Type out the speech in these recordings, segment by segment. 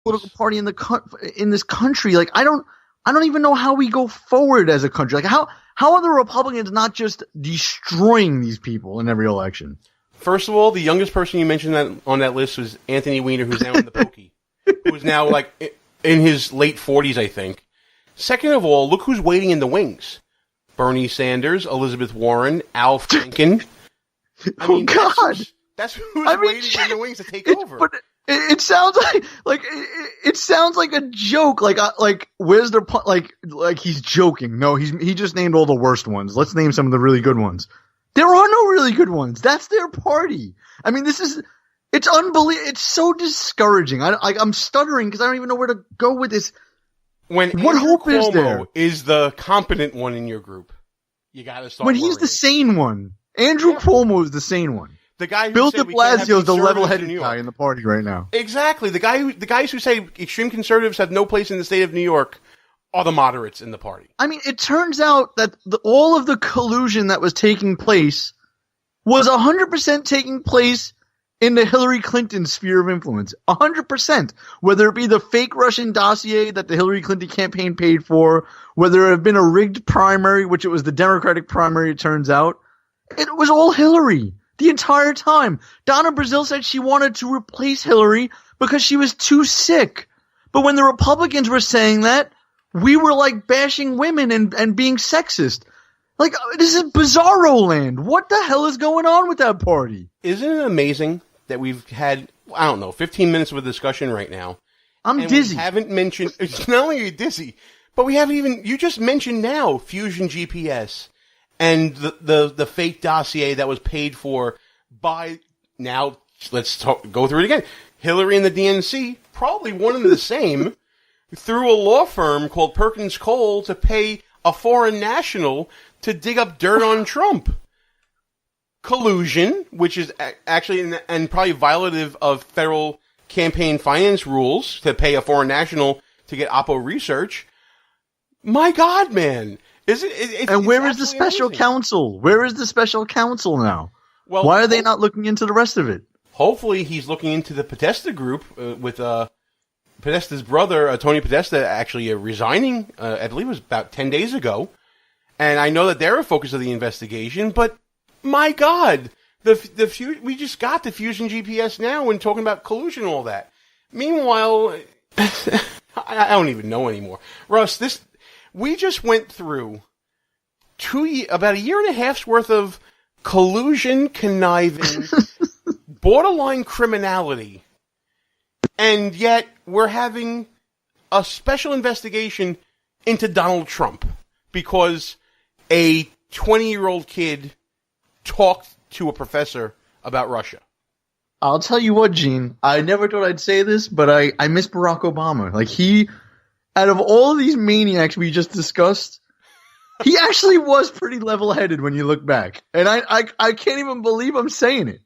political party in this country. Like, I don't even know how we go forward as a country. Like, how are the Republicans not just destroying these people in every election? First of all, the youngest person you mentioned on that list was Anthony Weiner, who's now in the pokey, who's now like in his late 40s, I think. Second of all, look who's waiting in the wings: Bernie Sanders, Elizabeth Warren, Al Franken. God, that's who's waiting in the wings to take over. But it sounds like it sounds like a joke. Like where's the like he's joking? No, he just named all the worst ones. Let's name some of the really good ones. There are no really good ones. That's their party. I mean, it's unbelievable. It's so discouraging. I'm stuttering because I don't even know where to go with this. What hope is there? Is the competent one in your group? You got to start. When he's the sane one. Andrew Cuomo is the sane one. The guy Bill de Blasio is the level-headed guy in the party right now. Exactly. The guys who say extreme conservatives have no place in the state of New York are the moderates in the party. I mean, it turns out that all of the collusion that was taking place was 100% taking place in the Hillary Clinton sphere of influence. 100%. Whether it be the fake Russian dossier that the Hillary Clinton campaign paid for, whether it have been a rigged primary, which it was the Democratic primary, it turns out, it was all Hillary the entire time. Donna Brazile said she wanted to replace Hillary because she was too sick. But when the Republicans were saying that, we were like bashing women and being sexist. Like, this is bizarro land. What the hell is going on with that party? Isn't it amazing that we've had, 15 minutes of a discussion right now? I'm dizzy. We haven't mentioned, it's not only are you dizzy, but we haven't even, you just mentioned now Fusion GPS and the fake dossier that was paid for by, now let's go through it again. Hillary and the DNC, probably one and the same, through a law firm called Perkins Cole to pay a foreign national to dig up dirt on Trump. Collusion, which is actually and probably violative of federal campaign finance rules to pay a foreign national to get Oppo research. My God, man. And where is the special counsel? Where is the special counsel now? Well, why are they not looking into the rest of it? Hopefully he's looking into the Podesta group with Podesta's brother, Tony Podesta, actually resigning, I believe it was about 10 days ago. And I know that they're a focus of the investigation, but my God, we just got the Fusion GPS now and talking about collusion and all that. Meanwhile, I don't even know anymore. Russ, we just went through about a year and a half's worth of collusion, conniving, borderline criminality. And yet, we're having a special investigation into Donald Trump because a 20-year-old kid talked to a professor about Russia. I'll tell you what, Gene. I never thought I'd say this, but I miss Barack Obama. Like, out of all of these maniacs we just discussed, he actually was pretty level-headed when you look back. And I can't even believe I'm saying it.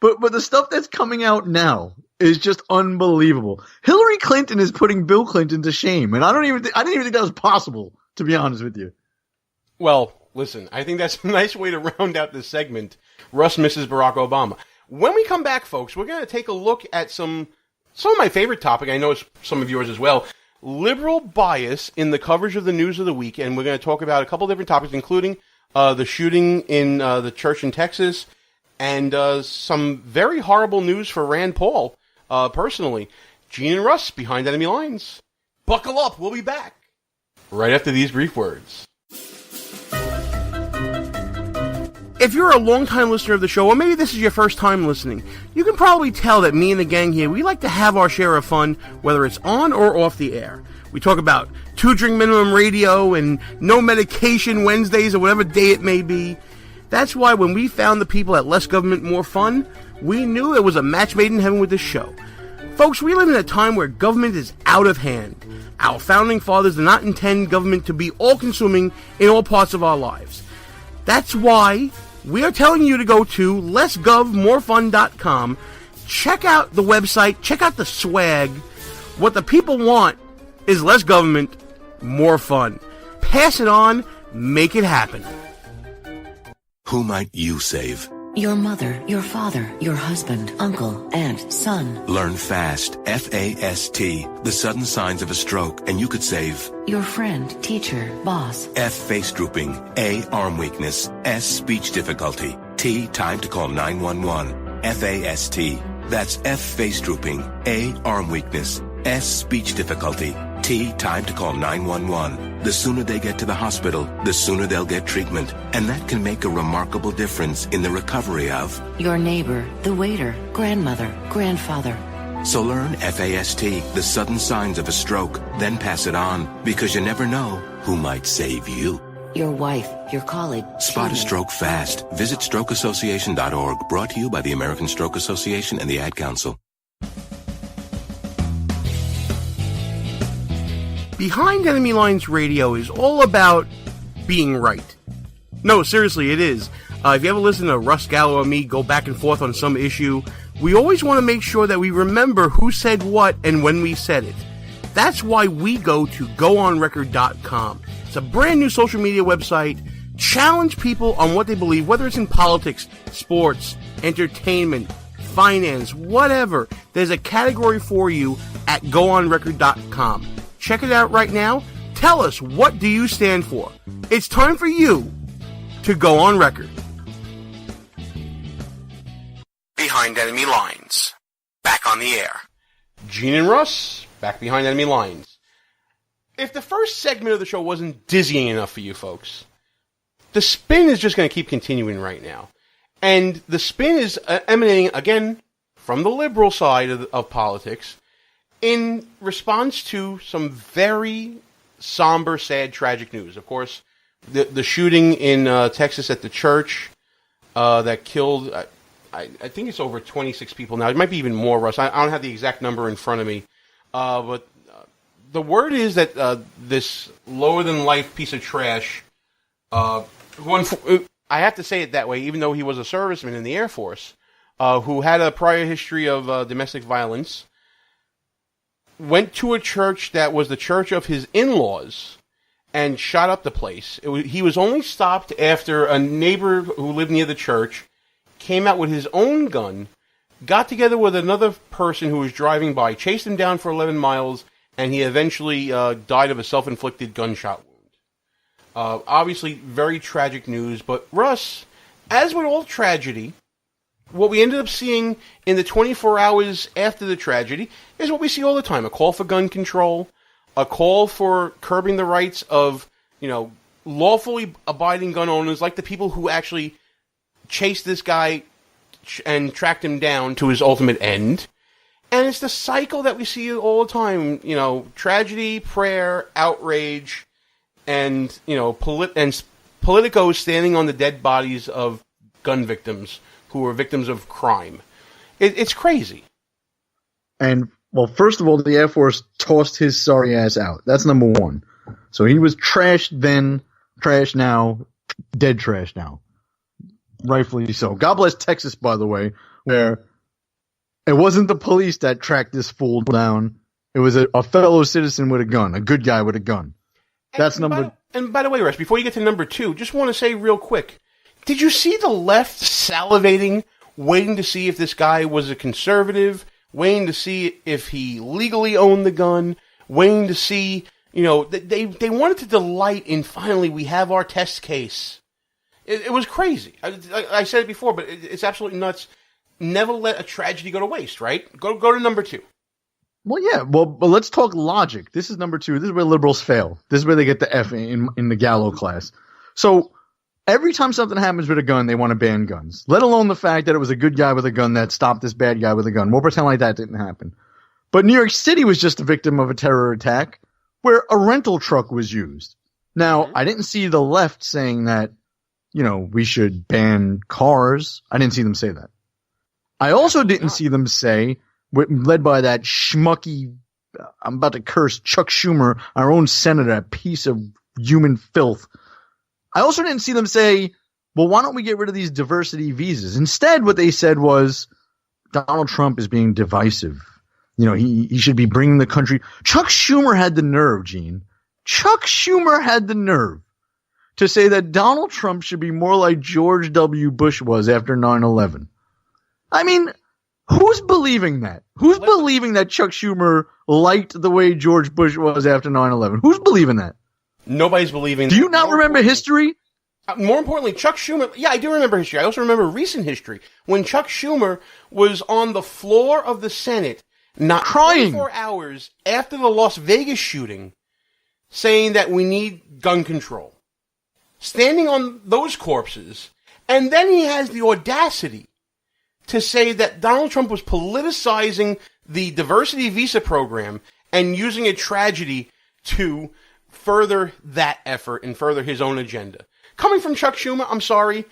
But the stuff that's coming out now is just unbelievable. Hillary Clinton is putting Bill Clinton to shame, and I didn't even think that was possible, to be honest with you. Well, listen, I think that's a nice way to round out this segment. Russ misses Barack Obama. When we come back, folks, we're going to take a look at some of my favorite topic. I know it's some of yours as well. Liberal bias in the coverage of the news of the week, and we're going to talk about a couple different topics, including the shooting in the church in Texas, and some very horrible news for Rand Paul, personally. Gene and Russ, Behind Enemy Lines. Buckle up, we'll be back right after these brief words. If you're a long-time listener of the show, or maybe this is your first time listening, you can probably tell that me and the gang here, we like to have our share of fun, whether it's on or off the air. We talk about 2-drink minimum radio and no medication Wednesdays or whatever day it may be. That's why when we found the people at Less Government, More Fun, we knew it was a match made in heaven with this show. Folks, we live in a time where government is out of hand. Our founding fathers did not intend government to be all-consuming in all parts of our lives. That's why we are telling you to go to lessgovmorefun.com, check out the website, check out the swag. What the people want is less government, more fun. Pass it on, make it happen. Who might you save? Your mother, your father, your husband, uncle, aunt, son. Learn FAST, F-A-S-T, the sudden signs of a stroke, and you could save. Your friend, teacher, boss. F, face drooping. A, arm weakness. S, speech difficulty. T, time to call 911. F-A-S-T. That's F, face drooping. A, arm weakness. S, speech difficulty. T, time to call 911. The sooner they get to the hospital, the sooner they'll get treatment. And that can make a remarkable difference in the recovery of your neighbor, the waiter, grandmother, grandfather. So learn FAST, the sudden signs of a stroke, then pass it on, because you never know who might save you. Your wife, your colleague. Spot a stroke fast. Visit strokeassociation.org. Brought to you by the American Stroke Association and the Ad Council. Behind Enemy Lines Radio is all about being right. No, seriously, it is. If you ever listen to Russ Gallo or me go back and forth on some issue, we always want to make sure that we remember who said what and when we said it. That's why we go to goonrecord.com. It's a brand new social media website. Challenge people on what they believe, whether it's in politics, sports, entertainment, finance, whatever. There's a category for you at goonrecord.com. Check it out right now. Tell us, what do you stand for? It's time for you to go on record. Behind Enemy Lines. Back on the air. Gene and Russ, back behind Enemy Lines. If the first segment of the show wasn't dizzying enough for you folks, the spin is just going to keep continuing right now. And the spin is emanating, again, from the liberal side of politics, in response to some very somber, sad, tragic news. Of course, the shooting in Texas at the church that killed, I think it's over 26 people now. It might be even more, Russ. I don't have the exact number in front of me. But the word is that this lower-than-life piece of trash, I have to say it that way, even though he was a serviceman in the Air Force, who had a prior history of domestic violence, went to a church that was the church of his in-laws and shot up the place. He was only stopped after a neighbor who lived near the church came out with his own gun, got together with another person who was driving by, chased him down for 11 miles, and he eventually died of a self-inflicted gunshot wound. Obviously, very tragic news, but Russ, as with all tragedy, what we ended up seeing in the 24 hours after the tragedy is what we see all the time. A call for gun control, a call for curbing the rights of, lawfully abiding gun owners, like the people who actually chased this guy and tracked him down to his ultimate end. And it's the cycle that we see all the time, tragedy, prayer, outrage, and, politicos standing on the dead bodies of gun victims who were victims of crime. It's crazy. And, well, first of all, the Air Force tossed his sorry ass out. That's number one. So he was trashed then, trash now, dead trash now. Rightfully so. God bless Texas, by the way, where it wasn't the police that tracked this fool down. It was a fellow citizen with a gun, a good guy with a gun. That's number... And by the way, Russ, before you get to number two, just want to say real quick, did you see the left salivating, waiting to see if this guy was a conservative, waiting to see if he legally owned the gun, waiting to see, they wanted to delight in finally we have our test case. It was crazy. I said it before, but it's absolutely nuts. Never let a tragedy go to waste, right? Go to number two. Well, yeah. Well, but let's talk logic. This is number two. This is where liberals fail. This is where they get the F in the Gallo class. So every time something happens with a gun, they want to ban guns. Let alone the fact that it was a good guy with a gun that stopped this bad guy with a gun. We'll pretend like that didn't happen. But New York City was just a victim of a terror attack where a rental truck was used. Now, I didn't see the left saying that, we should ban cars. I didn't see them say that. I also didn't see them say, led by that schmucky, I'm about to curse, Chuck Schumer, our own senator, a piece of human filth. I also didn't see them say, well, why don't we get rid of these diversity visas? Instead, what they said was, Donald Trump is being divisive. He should be bringing the country. Chuck Schumer had the nerve, Gene. Chuck Schumer had the nerve to say that Donald Trump should be more like George W. Bush was after 9/11. I mean, who's believing that? Who's believing that Chuck Schumer liked the way George Bush was after 9/11? Who's believing that? Nobody's believing. Do you not remember history? More importantly, Chuck Schumer. Yeah, I do remember history. I also remember recent history when Chuck Schumer was on the floor of the Senate, not crying 24 hours after the Las Vegas shooting, saying that we need gun control, standing on those corpses, and then he has the audacity to say that Donald Trump was politicizing the diversity visa program and using a tragedy to further that effort and further his own agenda. Coming from Chuck Schumer, I'm sorry,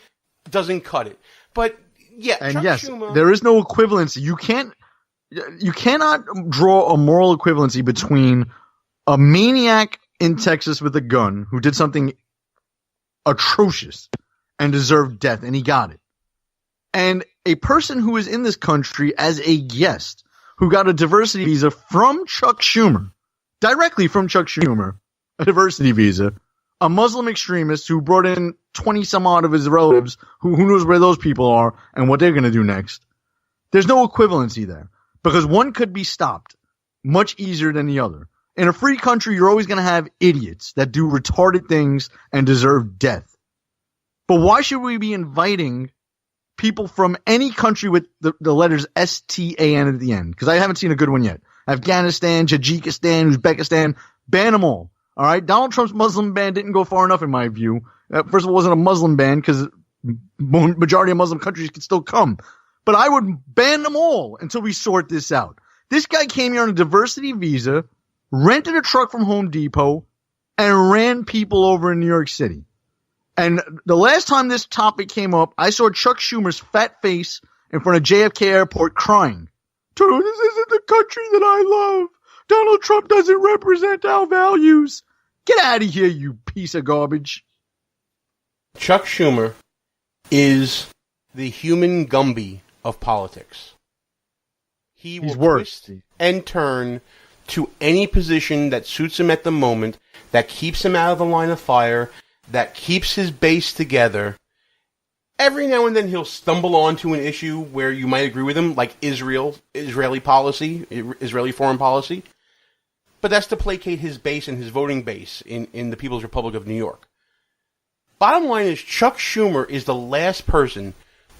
doesn't cut it. But yeah, and Chuck yes, Schumer, there is no equivalency. You cannot draw a moral equivalency between a maniac in Texas with a gun who did something atrocious and deserved death, and he got it, and a person who is in this country as a guest who got a diversity visa from Chuck Schumer, directly from Chuck Schumer, a diversity visa, a Muslim extremist who brought in 20 some odd of his relatives, who knows where those people are and what they're going to do next. There's no equivalency there because one could be stopped much easier than the other. In a free country, you're always going to have idiots that do retarded things and deserve death. But why should we be inviting people from any country with the letters S-T-A-N at the end? Because I haven't seen a good one yet. Afghanistan, Tajikistan, Uzbekistan, ban them all. All right, Donald Trump's Muslim ban didn't go far enough in my view. First of all, it wasn't a Muslim ban because majority of Muslim countries can still come. But I would ban them all until we sort this out. This guy came here on a diversity visa, rented a truck from Home Depot, and ran people over in New York City. And the last time this topic came up, I saw Chuck Schumer's fat face in front of JFK Airport crying. This isn't the country that I love. Donald Trump doesn't represent our values. Get out of here, you piece of garbage. Chuck Schumer is the human Gumby of politics. He will twist and turn to any position that suits him at the moment, that keeps him out of the line of fire, that keeps his base together. Every now and then he'll stumble onto an issue where you might agree with him, like Israeli policy, Israeli foreign policy. But that's to placate his base and his voting base in the People's Republic of New York. Bottom line is, Chuck Schumer is the last person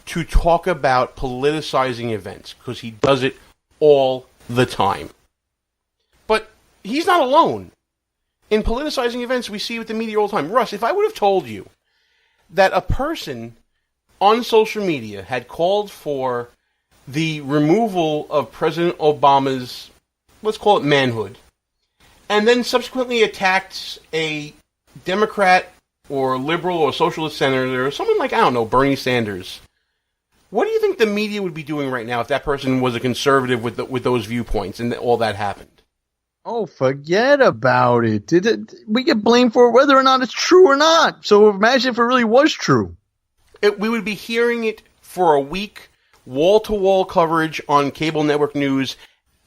to talk about politicizing events, because he does it all the time. But he's not alone. In politicizing events, we see with the media all the time. Russ, if I would have told you that a person on social media had called for the removal of President Obama's, let's call it manhood, and then subsequently attacked a Democrat or liberal or socialist senator or someone like, I don't know, Bernie Sanders, what do you think the media would be doing right now if that person was a conservative with those viewpoints and all that happened? Oh, forget about it. We get blamed for whether or not it's true or not. So imagine if it really was true. We would be hearing it for a week, wall-to-wall coverage on cable network news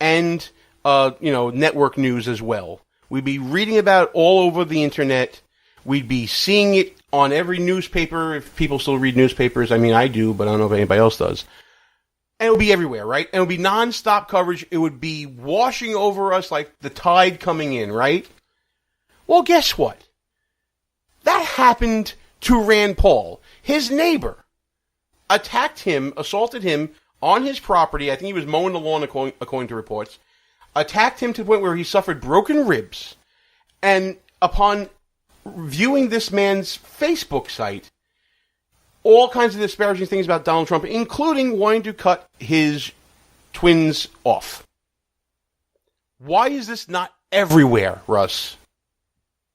and network news as well. We'd be reading about it all over the internet. We'd be seeing it on every newspaper, if people still read newspapers. I mean, I do, but I don't know if anybody else does. And it would be everywhere, right? And it would be non-stop coverage. It would be washing over us like the tide coming in, right? Well, guess what? That happened to Rand Paul. His neighbor attacked him, assaulted him on his property. I think he was mowing the lawn, according to reports. Attacked him to the point where he suffered broken ribs. And upon viewing this man's Facebook site, all kinds of disparaging things about Donald Trump, including wanting to cut his twins off. Why is this not everywhere, Russ?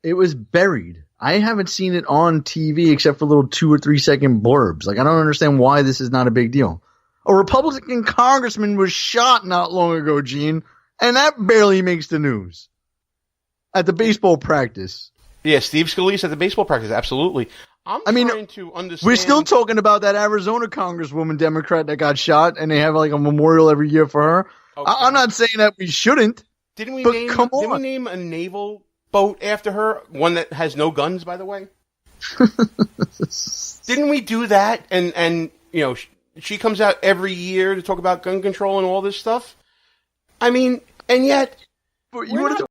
It was buried. I haven't seen it on TV except for little 2 or 3 second blurbs. Like, I don't understand why this is not a big deal. A Republican congressman was shot not long ago, Gene, and that barely makes the news. At the baseball practice. Yeah, Steve Scalise at the baseball practice, absolutely. I'm trying to understand. We're still talking about that Arizona congresswoman Democrat that got shot, and they have like a memorial every year for her. Okay. I'm not saying that we shouldn't. Didn't we name a naval boat after her? One that has no guns, by the way? Didn't we do that? And you know, she comes out every year to talk about gun control and all this stuff. I mean, and yet But you want to